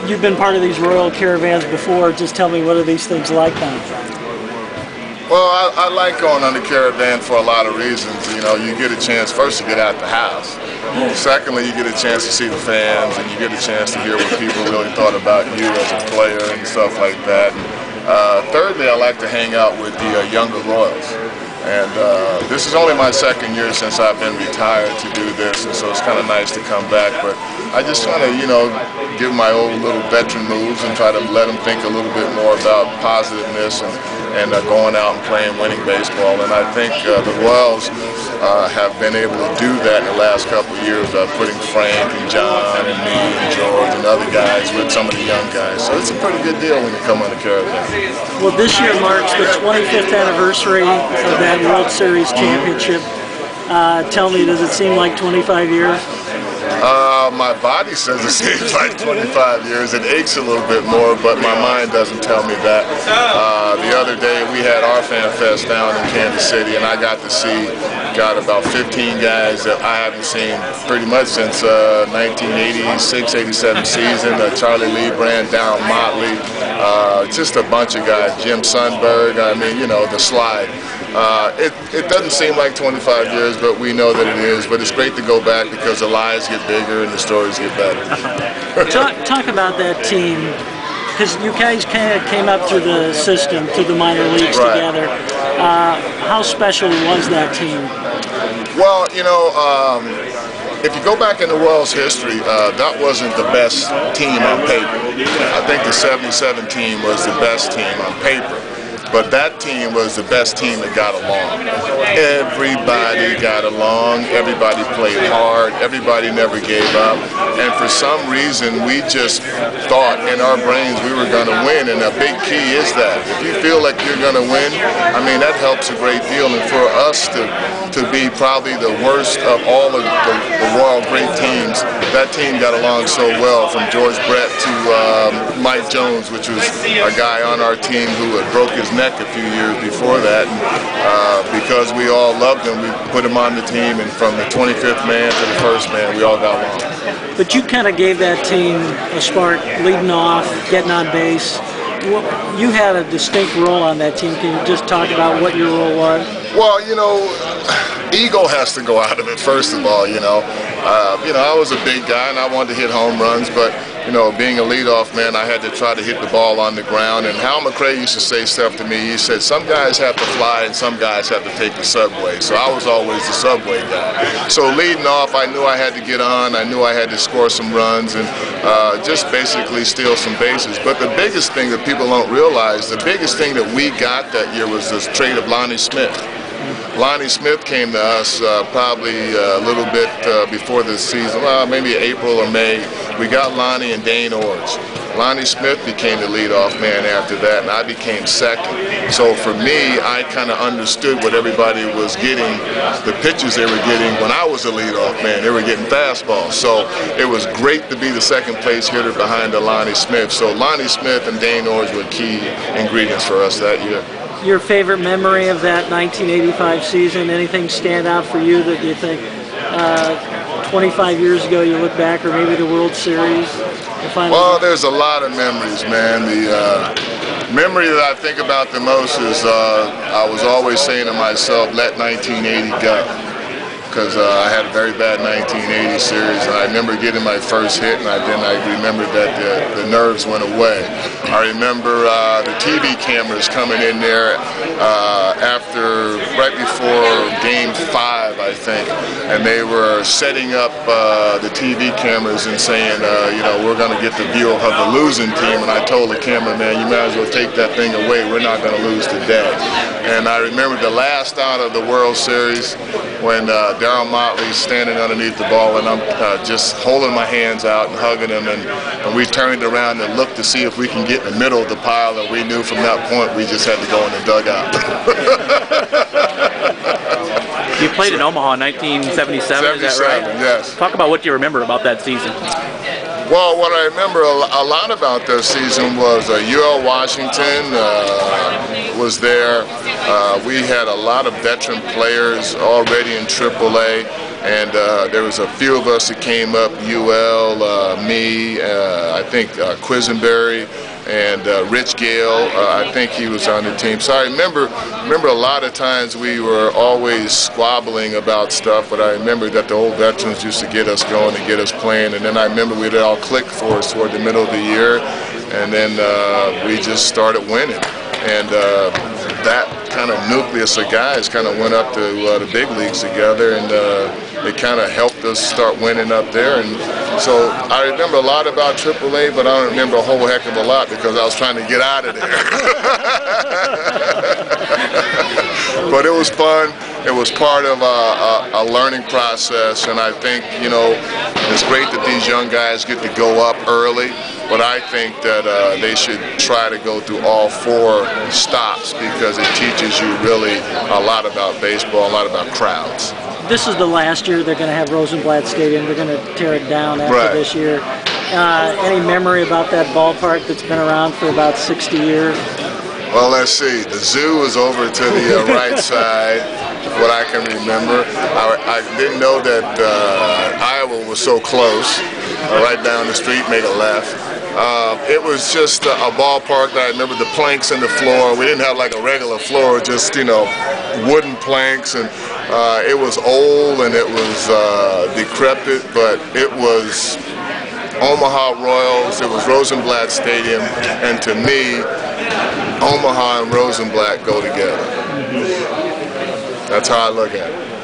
You've been part of these Royal Caravans before. Just tell me, what are these things like now? Well, I like going on the Caravan for a lot of reasons. You know, you get a chance first to get out the house. Secondly, you get a chance to see the fans, and you get a chance to hear what people really thought about you as a player and stuff like that. Thirdly, I like to hang out with the younger Royals. And this is only my second year since I've been retired to do this, and so it's kind of nice to come back. But I just want to, you know, give my old little veteran moves and try to let them think a little bit more about positiveness and going out and playing winning baseball. And I think the Royals have been able to do that in the last couple of years, putting Frank and John and me and George and other guys with some of the young guys. So it's a pretty good deal when you come on the Caravan. Well, this year marks the 25th anniversary of that World Series championship. Tell me, does it seem like 25 years? My body says it seems like 25 years. It aches a little bit more, but my mind doesn't tell me that. The other day we had our Fan Fest down in Kansas City, and I got to see about 15 guys that I haven't seen pretty much since 1986-87 season. Charlie Lebrand, Darryl Motley, just a bunch of guys. Jim Sundberg, I mean, you know, the slide. It doesn't seem like 25 years, but we know that it is. But it's great to go back because the lies get bigger and the stories get better. Talk about that team, because you guys kind of came up through the system, through the minor leagues together. How special was that team? Well, you know, if you go back in the Royals' history, that wasn't the best team on paper. I think the '77 team was the best team on paper. But that team was the best team that got along. Everybody got along, everybody played hard, everybody never gave up. And for some reason, we just thought in our brains we were going to win, and a big key is that. If you feel like you're going to win, I mean, that helps a great deal. And for us to be probably the worst of all of the Royal great teams, that team got along so well, from George Brett to Mike Jones, which was a guy on our team who had broke his neck a few years before that, and because we all loved him, we put him on the team, and from the 25th man to the first man, we all got along. But you kind of gave that team a spark, leading off, getting on base. You had a distinct role on that team. Can you just talk about what your role was? Well, you know, ego has to go out of it, first of all, you know. I was a big guy and I wanted to hit home runs, but, you know, being a leadoff man, I had to try to hit the ball on the ground. And Hal McRae used to say stuff to me. He said, some guys have to fly and some guys have to take the subway. So I was always the subway guy. So leading off, I knew I had to get on. I knew I had to score some runs and just basically steal some bases. But the biggest thing that people don't realize, the biggest thing that we got that year was this trade of Lonnie Smith. Lonnie Smith came to us probably a little bit before the season, well, maybe April or May. We got Lonnie and Dane Orge. Lonnie Smith became the leadoff man after that, and I became second. So for me, I kind of understood what everybody was getting, the pitches they were getting when I was a leadoff man. They were getting fastballs. So it was great to be the second place hitter behind the Lonnie Smith. So Lonnie Smith and Dane Orge were key ingredients for us that year. Your favorite memory of that 1985 season? Anything stand out for you that you think 25 years ago you look back, or maybe the World Series? Well, there's a lot of memories, man. The memory that I think about the most is I was always saying to myself, let 1980 go. Because I had a very bad 1980 series, and I remember getting my first hit, and then I remembered that the nerves went away. I remember the TV cameras coming in there right before Game 5, I think, and they were setting up the TV cameras and saying, you know, we're going to get the view of the losing team, and I told the cameraman, you might as well take that thing away, we're not going to lose today. And I remember the last out of the World Series when Darryl Motley's standing underneath the ball, and I'm just holding my hands out and hugging him, and we turned around and looked to see if we can get in the middle of the pile, and we knew from that point we just had to go in the dugout. You played in Omaha in 1977, is that right? Yes. Talk about what you remember about that season. Well, what I remember a lot about that season was UL Washington was there. We had a lot of veteran players already in AAA. And there was a few of us that came up, UL, me, I think Quisenberry, and Rich Gale, I think he was on the team. So I remember a lot of times we were always squabbling about stuff, but I remember that the old veterans used to get us going and get us playing, and then I remember we'd all click for us toward the middle of the year, and then we just started winning. And that kind of nucleus of guys kind of went up to the big leagues together, and it kind of helped us start winning up there. And so I remember a lot about AAA, but I don't remember a whole heck of a lot because I was trying to get out of there. But it was fun. It was part of a learning process, and I think, you know, it's great that these young guys get to go up early, but I think that they should try to go through all 4 stops because it teaches you really a lot about baseball, a lot about crowds. This is the last year they're going to have Rosenblatt Stadium. They're going to tear it down after this year. Any memory about that ballpark that's been around for about 60 years? Well, let's see. The zoo is over to the right side, what I can remember. I didn't know that Iowa was so close. Right down the street, make a left. It was just a ballpark that I remember the planks in the floor. We didn't have like a regular floor, just, you know, wooden planks, and it was old and it was decrepit, but it was Omaha Royals, it was Rosenblatt Stadium, and to me, Omaha and Rosenblatt go together. That's how I look at it.